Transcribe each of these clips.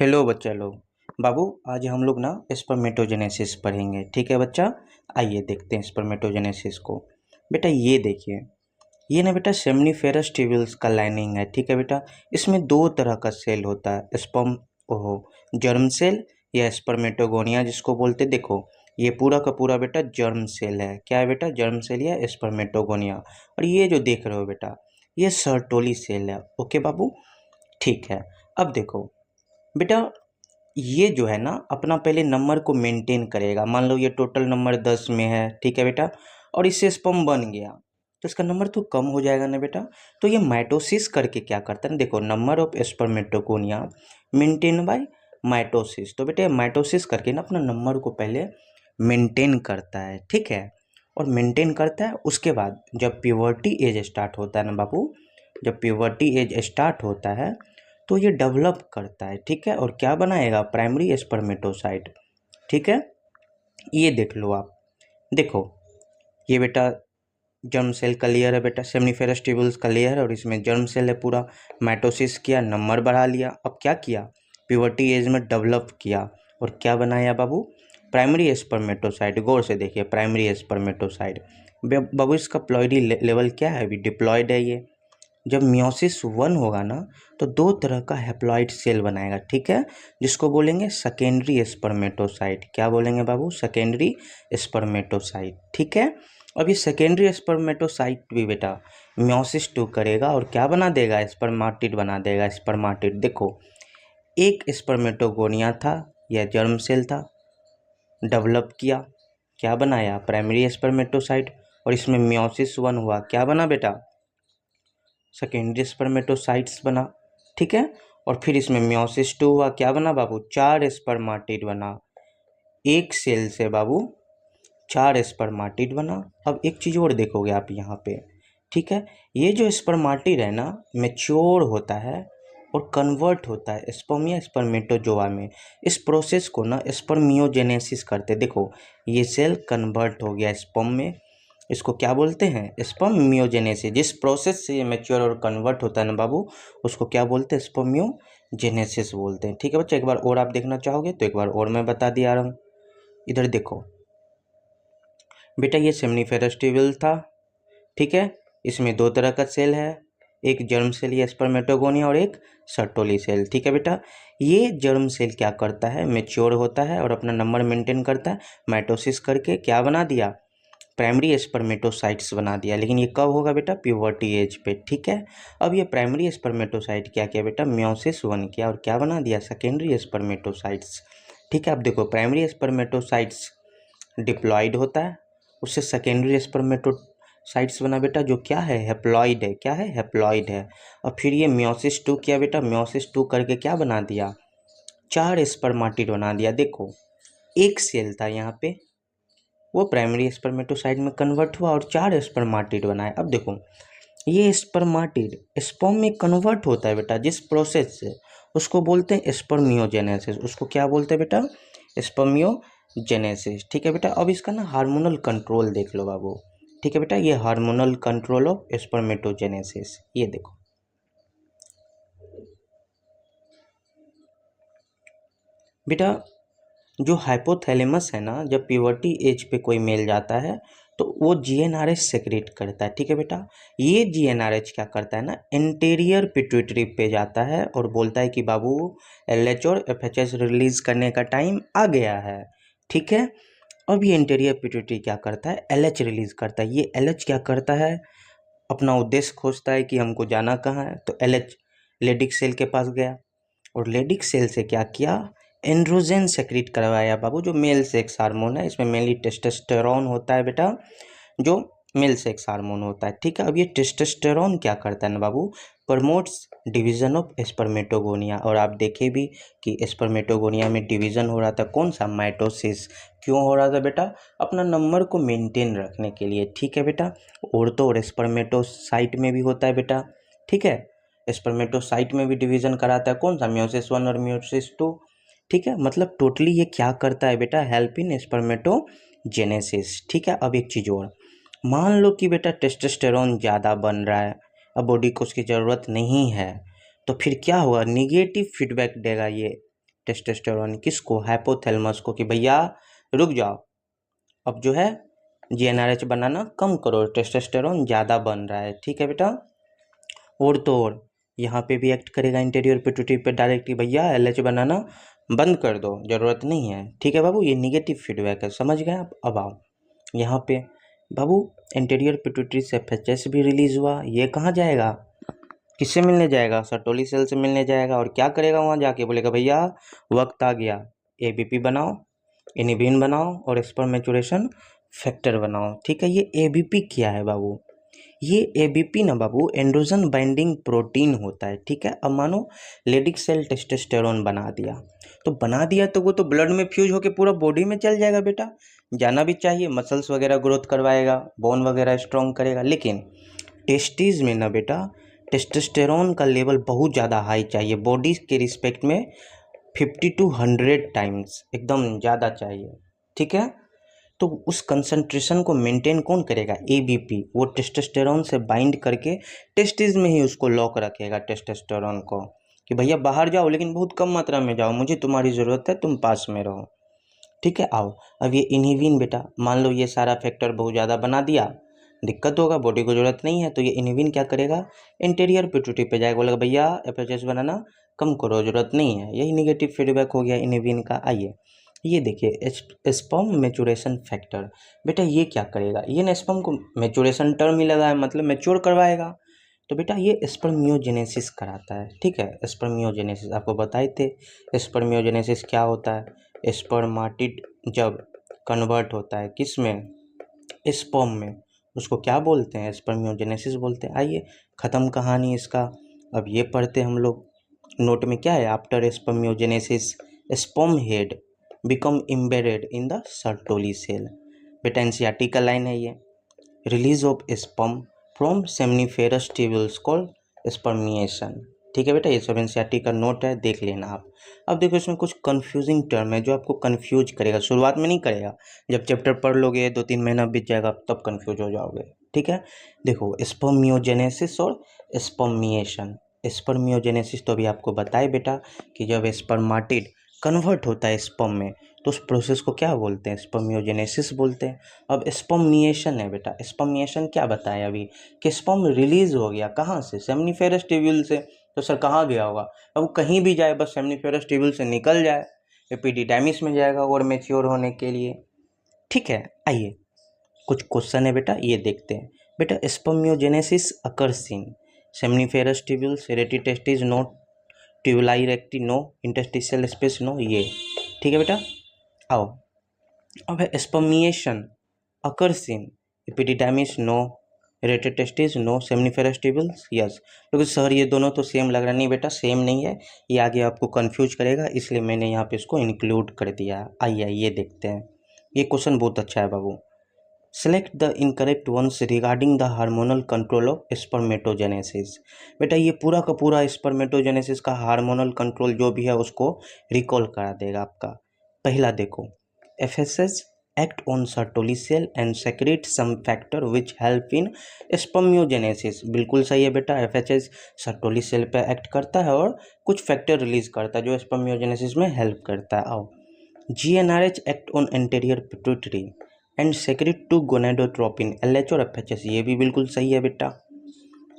Hello बच्चा लोग। बाबू आज हम लोग ना स्पर्मेटोजेनेसिस पढ़ेंगे। ठीक है बच्चा, आइए देखते हैं स्पर्मेटोजेनेसिस को। बेटा ये देखिए, ये ना बेटा सेमनीफेरस ट्यूब्यूल्स का लाइनिंग है। ठीक है बेटा, इसमें दो तरह का सेल होता है, स्पर्म ओहो जर्म सेल या स्पर्मेटोगोनिया जिसको बोलते। देखो ये पूरा का पूरा बेटा जर्म सेल है। क्या है बेटा? जर्म सेल या स्पर्मेटोगोनिया। और ये जो देख रहे हो बेटा, ये सर्टोली सेल है। ओके बाबू, ठीक है। अब देखो बेटा, ये जो है ना अपना पहले नंबर को मेंटेन करेगा। मान लो ये टोटल नंबर 10 में है, ठीक है बेटा, और इससे स्पर्म बन गया तो इसका नंबर तो कम हो जाएगा ना बेटा। तो ये माइटोसिस करके क्या करता है ना, देखो number of spermatogonia maintain by mitosis. तो बेटा माइटोसिस करके ना अपना नंबर को पहले मेंटेन करता है। ठीक है, और मेंटेन करता है उसके बाद जब प्यूबर्टी एज स्टार्ट होता है ना बाबू, जब प्यूबर्टी एज स्टार्ट होता है तो ये डेवलप करता है। ठीक है, और क्या बनाएगा? Primary spermatocyte. ठीक है, ये देख लो आप। देखो ये बेटा जर्म सेल का लेयर है बेटा, सेमनीफेरस ट्यूब्यूल्स का लेयर है, और इसमें जर्म सेल है पूरा। माइटोसिस किया, नंबर बढ़ा लिया। अब क्या किया? प्यूबर्टी एज में डेवलप किया और क्या बनाया बाबू? Primary spermatocyte. गौर से देखिए, प्राइमरी स्पर्मेटोसाइट। बाबू इसका प्लॉइडी लेवल क्या है? अभी डिप्लॉयड है ये। जब मियोसिस 1 होगा ना तो दो तरह का हैप्लॉइड सेल बनाएगा। ठीक है, जिसको बोलेंगे सेकेंडरी स्पर्मेटोसाइट। क्या बोलेंगे बाबू? Secondary spermatocyte. ठीक है, अब ये सेकेंडरी स्पर्मेटोसाइट भी बेटा मियोसिस 2 करेगा और क्या बना देगा? स्पर्माटिड बना देगा। स्पर्माटिड देखो, एक स्पर्मेटोगोनिया था, यह जर्म सेल था, डेवलप किया, क्या बनाया? Primary spermatocyte. और इसमें मियोसिस 1 हुआ, क्या बना बेटा? सेकेंडरी स्पर्मेटोसाइट्स बना। ठीक है, और फिर इसमें मियोसिस 2 हुआ, क्या बना बाबू? 4 स्पर्माटिड बना। एक सेल से बाबू 4 स्पर्माटिड बना। अब एक चीज़ और देखोगे आप यहाँ पे। ठीक है, ये जो स्पर्माटिड है ना मैच्योर होता है और कन्वर्ट होता है स्पर्म या स्पर्मेटोजोआ में। इस प्रोसेस को ना स्पर्मियोजेनेसिस करते। देखो ये सेल कन्वर्ट हो गया स्पर्म में, इसको क्या बोलते हैं? स्पर्मियोजेनेसिस। जिस प्रोसेस से ये मैच्योर और कन्वर्ट होता है ना बाबू, उसको क्या बोलते हैं? स्पर्मियोजेनेसिस बोलते हैं। ठीक है बच्चा, एक बार और आप देखना चाहोगे तो एक बार और मैं बता दिया रहा हूँ। इधर देखो बेटा, ये सेमनीफेरस ट्यूब्यूल था। ठीक है, इसमें दो तरह का सेल है, एक जर्म सेल या स्पर्मेटोगोनिया और एक सर्टोली सेल। ठीक है बेटा, ये जर्म सेल क्या करता है? मैच्योर होता है और अपना नंबर मेंटेन करता है। माइटोसिस करके क्या बना दिया? प्राइमरी स्पर्मेटोसाइट्स बना दिया। लेकिन ये कब होगा बेटा? प्यूबर्टी एज पे। ठीक है, अब ये प्राइमरी स्पर्मेटोसाइट क्या किया बेटा? मियोसिस 1 किया और क्या बना दिया? Secondary spermatocytes. ठीक है, अब देखो प्राइमरी स्पर्मेटोसाइट्स डिप्लॉयड होता है, उससे सेकेंडरी स्पर्मेटोसाइट्स बना बेटा, जो क्या है? हैप्लॉइड है। क्या है? हैप्लॉइड है। और फिर ये मियोसिस 2 किया बेटा, मियोसिस 2 करके क्या बना दिया? 4 स्पर्माटिड बना दिया। देखो एक सेल था यहाँ पे, वो प्राइमरी स्पर्मेटोसाइट में कन्वर्ट हुआ और 4 स्पर्माटिड बनाए। अब देखो ये स्पर्माटिड स्पर्म में कन्वर्ट होता है बेटा जिस प्रोसेस से, उसको बोलते हैं स्पर्मियोजेनेसिस। उसको क्या बोलते हैं बेटा? स्पर्मियोजेनेसिस। ठीक है बेटा, अब इसका ना हार्मोनल कंट्रोल देख लो बाबू। ठीक है बेटा, ये हार्मोनल कंट्रोल ऑफ स्पर्मेटोजेनेसिस। ये देखो बेटा, जो हाइपोथैलेमस है ना, जब प्यूबर्टी एज पे कोई मेल जाता है तो वो जीएनआरएच सेक्रेट करता है। ठीक है बेटा, ये जीएनआरएच क्या करता है ना, इंटीरियर पिट्यूटरी पे जाता है और बोलता है कि बाबू एलएच और एफएचएस रिलीज करने का टाइम आ गया है। ठीक है, अब ये इंटीरियर पिट्यूटरी क्या करता है? एलएच रिलीज करता है। ये एलएच क्या करता है? अपना उद्देश्य खोजता है कि हमको जाना कहाँ है, तो एलएच लेडिक सेल के पास गया और लेडिक सेल से क्या किया? एंड्रोजन सेक्रेट करवाया बाबू, जो मेल सेक्स हार्मोन है। इसमें मेनली टेस्टोस्टेरोन होता है बेटा, जो मेल सेक्स हार्मोन होता है। ठीक है, अब ये टेस्टोस्टेरोन क्या करता है ना बाबू? Promotes division of spermatogonia. और आप देखे भी कि स्पर्मेटोगोनिया में डिवीजन हो रहा था, कौन सा? माइटोसिस। क्यों हो रहा था बेटा? अपना नंबर को मेंटेन रखने के लिए। ठीक है बेटा, और तो और स्पर्मेटोसाइट में भी होता है बेटा। ठीक है, स्पर्मेटोसाइट में भी डिवीजन कराता है, कौन सा? मियोसिस 1 और मियोसिस 2। ठीक है, मतलब टोटली ये क्या करता है बेटा? Help in spermatogenesis. ठीक है, अब एक चीज़ और, मान लो कि बेटा टेस्टोस्टेरोन ज़्यादा बन रहा है, अब बॉडी को उसकी ज़रूरत नहीं है, तो फिर क्या होगा? निगेटिव फीडबैक देगा ये टेस्टोस्टेरोन किसको, हाइपोथैलेमस को, कि भैया रुक जाओ, अब जो है जीएनआरएच बनाना कम करो, टेस्टोस्टेरोन ज़्यादा बन रहा है। ठीक है बेटा, और तो और यहाँ पे भी एक्ट करेगा इंटीरियर पिट्यूटरी पे डायरेक्टली, भैया एलएच बनाना बंद कर दो, ज़रूरत नहीं है। ठीक है बाबू, ये निगेटिव फीडबैक है, समझ गए आप। अब आओ यहाँ पे बाबू, इंटीरियर पिट्यूटरी से एफएचएस भी रिलीज हुआ, ये कहाँ जाएगा, किससे मिलने जाएगा, सर्टोली सेल से मिलने जाएगा, और क्या करेगा वहाँ जाके, बोलेगा भैया वक्त आ गया, एबीपी बनाओ, इनिबिन बनाओ और स्पर्म मैच्योरेशन फैक्टर बनाओ। ठीक है, ये एबीपी क्या है बाबू, ये एबीपी ना बाबू एंड्रोजन बाइंडिंग प्रोटीन होता है। ठीक है, अब मानो लेडिक सेल टेस्टोस्टेरोन बना दिया, तो बना दिया तो वो तो ब्लड में फ्यूज होकर पूरा बॉडी में चल जाएगा बेटा, जाना भी चाहिए, मसल्स वगैरह ग्रोथ करवाएगा, बोन वगैरह स्ट्रॉन्ग करेगा, लेकिन टेस्टीज में ना बेटा टेस्टोस्टेरोन का लेवल बहुत ज़्यादा हाई चाहिए, बॉडी के रिस्पेक्ट में 50 to 100 टाइम्स एकदम ज़्यादा चाहिए। ठीक है, तो उस कंसंट्रेशन को मेंटेन कौन करेगा, एबीपी, वो टेस्टोस्टेरोन से बाइंड करके टेस्टिस में ही उसको लॉक रखेगा टेस्टोस्टेरोन को, कि भैया बाहर जाओ लेकिन बहुत कम मात्रा में जाओ, मुझे तुम्हारी ज़रूरत है, तुम पास में रहो। ठीक है, आओ अब ये इनहिबिन बेटा, मान लो ये सारा फैक्टर बहुत ज़्यादा बना दिया, दिक्कत होगा, बॉडी को ज़रूरत नहीं है, तो ये इनहिबिन क्या करेगा, इंटीरियर पिट्यूटरी पे जाएगा, बोलेगा भैया एफएचएस बनाना कम करो, ज़रूरत नहीं है। यही निगेटिव फीडबैक हो गया इनहिबिन का। आइए ये देखिए स्पर्म मैच्योरेशन फैक्टर, बेटा ये क्या करेगा, ये ना स्पर्म को मैच्योरेशन टर्म ही लगा है, मतलब मैच्योर करवाएगा, तो बेटा ये स्पर्मियोजेनेसिस कराता है। ठीक है, स्पर्मियोजेनेसिस आपको बताए थे, स्पर्मियोजेनेसिस क्या होता है, स्पर्माटिड जब कन्वर्ट होता है किस में, स्पर्म में, उसको क्या बोलते हैं, स्पर्मियोजेनेसिस बोलते हैं। आइए ख़त्म कहानी इसका, अब ये पढ़ते हम लोग, नोट में क्या है, after spermiogenesis sperm head become embedded in the Sertoli cell, बेटा एनसीईआरटी का लाइन है ये, release of sperm from seminiferous tubules called spermiation. ठीक है बेटा, ये सब एनसीईआरटी का नोट है, देख लेना आप। अब देखो इसमें कुछ कंफ्यूजिंग टर्म है जो आपको कंफ्यूज करेगा, शुरुआत में नहीं करेगा, जब चैप्टर पढ़ लोगे 2-3 महीना बीत जाएगा तब कंफ्यूज हो जाओगे। ठीक है, देखो स्पर्मियोजेनेसिस और स्पर्मिएशन, स्पर्मियोजेनेसिस तो अभी आपको बताए बेटा कि जब स्पर्माटिड कन्वर्ट होता है स्पर्म में, तो उस प्रोसेस को क्या बोलते हैं, स्पर्मियोजेनेसिस बोलते हैं। अब स्पर्मिएशन है बेटा, स्पर्मिएशन क्या बताया अभी, कि स्पर्म रिलीज हो गया कहाँ से, सेमनीफेरस ट्यूब्यूल से, तो सर कहाँ गया होगा, अब वो कहीं भी जाए बस सेमनीफेरस ट्यूब्यूल से निकल जाए, एपिडिडाइमिस में जाएगा और मैच्योर होने के लिए। ठीक है, आइए कुछ क्वेश्चन है बेटा, ये देखते हैं। बेटा spermiogenesis occurs in seminiferous tubules, rete testis no, tubuli recti no, interstitial space no, ये ठीक है बेटा। आओ अब है spermiation occurs in epididymis no, rete testis no, seminiferous tubules yes. क्योंकि सर ये दोनों तो सेम लग रहा, नहीं बेटा सेम नहीं है, ये आगे आपको कंफ्यूज करेगा, इसलिए मैंने यहाँ पे इसको इंक्लूड कर दिया। आइए ये देखते हैं, ये क्वेश्चन बहुत अच्छा है बाबू। Select the incorrect ones regarding the hormonal control of spermatogenesis, बेटा ये पूरा का पूरा स्पर्मेटोजेनेसिस का हार्मोनल कंट्रोल जो भी है उसको रिकॉल करा देगा आपका। पहला देखो, FSS act on Sertoli cell and secrete some factor which help in spermiogenesis, बिल्कुल सही है बेटा, एफएचएस सर्टोली सेल पे एक्ट करता है और कुछ फैक्टर रिलीज करता है जो स्पर्मियोजेनेसिस में हेल्प करता है। आओ GnRH act on anterior pituitary and secrete to gonadotropin, LH और एफएचएस, ये भी बिल्कुल सही है बेटा।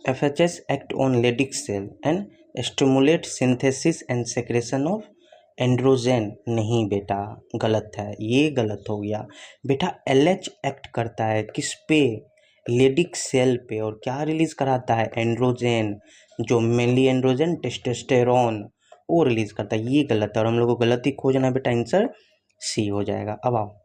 FHS act on Leydig cell and stimulate synthesis and secretion of androgen, नहीं बेटा गलत है, ये गलत हो गया बेटा। एलएच एक्ट करता है किस पे, लेडिक सेल पे, और क्या रिलीज कराता है, एंड्रोजेन, जो मेनली एंड्रोजेन टेस्टोस्टेरोन वो रिलीज करता है, ये गलत है, और हम लोग को गलती खोजना बेटा, आंसर सी हो जाएगा। अब आओ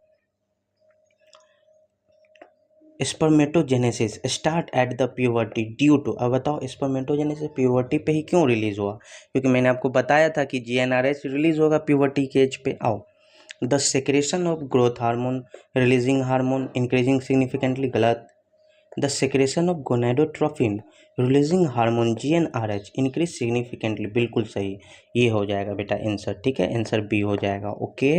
spermatogenesis start at the puberty due to, अब बताओ स्पर्मेटोजेनेसिस प्यूबर्टी पे ही क्यों रिलीज हुआ, क्योंकि मैंने आपको बताया था कि जीएनआरएच रिलीज होगा प्यूबर्टी के एज पे। आओ the secretion of growth hormone releasing hormone increasing significantly, गलत। The secretion of gonadotropin releasing hormone GnRH increase significantly, बिल्कुल सही, ये हो जाएगा बेटा आंसर। ठीक है, आंसर बी हो जाएगा। ओके,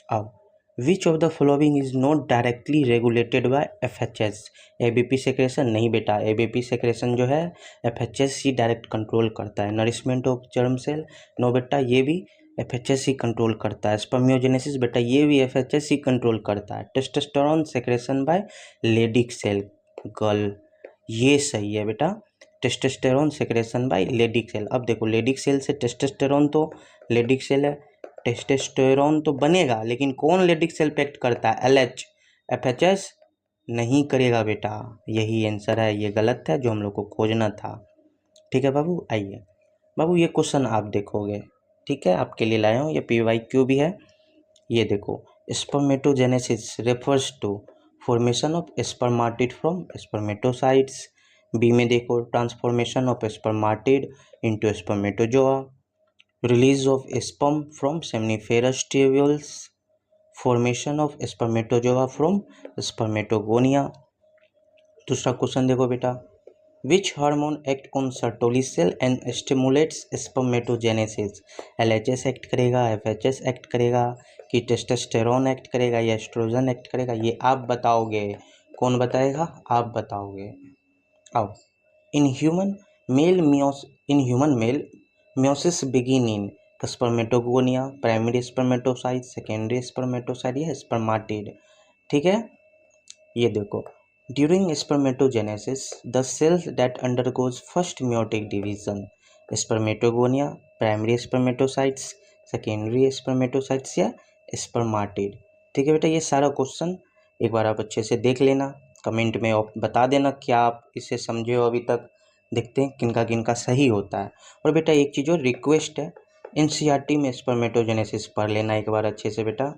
आओ which of the following is not directly regulated by FHS, ABP secretion, नहीं बेटा एबीपी सेक्रेशन जो है एफएचएस ही डायरेक्ट कंट्रोल करता है। Nourishment of germ cell, no बेटा ये भी FHS ही कंट्रोल करता है। स्पर्मियोजेनेसिस बेटा ये भी FHS ही कंट्रोल करता है। Testosterone secretion by Leydig cell girl, ये सही है बेटा, testosterone secretion by Leydig cell. अब देखो लेडिक सेल से टेस्टोस्टेरोन, तो लेडिक सेल है, टेस्टोस्टेरोन तो बनेगा, लेकिन कौन लेडिक सेल पे एक्ट करता है? LH, FHS नहीं करेगा बेटा, यही आंसर है, ये गलत है जो हम लोग को खोजना था। ठीक है बाबू, आइए बाबू ये क्वेश्चन आप देखोगे, ठीक है, आपके लिए लाया हूँ, ये PYQ भी है। ये देखो, spermatogenesis refers to formation of spermatid from spermatocytes. B में देखो, transformation of spermatid into spermatozoa, release of sperm from seminiferous tubules, formation of spermatozoa from spermatogonia. दूसरा क्वेश्चन देखो बेटा, which hormone act on Sertoli cell and stimulates spermatogenesis? LHS act करेगा, FHS act करेगा, कि testosterone act करेगा या oestrogen act करेगा? ये आप बताओगे। कौन बताएगा? आप बताओगे। आओ, in human male meiosis begin in spermatogonia, primary spermatocyte, secondary spermatocyte या स्पर्माटिड। ठीक है, ये देखो, during spermatogenesis the cells that undergoes first meiotic division, spermatogonia, primary spermatocytes, secondary spermatocytes या स्पर्माटिड। ठीक है बेटा, ये सारा क्वेश्चन एक बार आप अच्छे से देख लेना, कमेंट में बता देना क्या आप इसे समझे हो अभी तक। देखते हैं किनका किनका सही होता है। और बेटा एक चीज़ और रिक्वेस्ट है, NCERT में स्पर्मेटोजेनेसिस पढ़ लेना एक बार अच्छे से बेटा,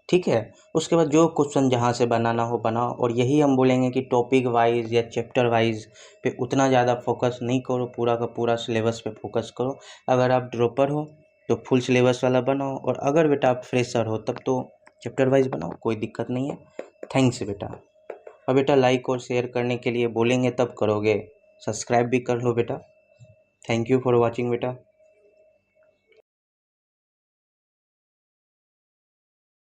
ठीक है। उसके बाद जो क्वेश्चन जहाँ से बनाना हो बनाओ, और यही हम बोलेंगे कि टॉपिक वाइज या चैप्टर वाइज पे उतना ज़्यादा फोकस नहीं करो, पूरा का पूरा सिलेबस पे फोकस करो। अगर आप ड्रॉपर हो तो फुल सिलेबस वाला बनाओ, और अगर बेटा आप फ्रेशर हो तब तो चैप्टर वाइज बनाओ, कोई दिक्कत नहीं है। थैंक्स बेटा। और बेटा लाइक और शेयर करने के लिए बोलेंगे तब करोगे, सब्सक्राइब भी कर लो बेटा। थैंक यू फॉर वॉचिंग बेटा।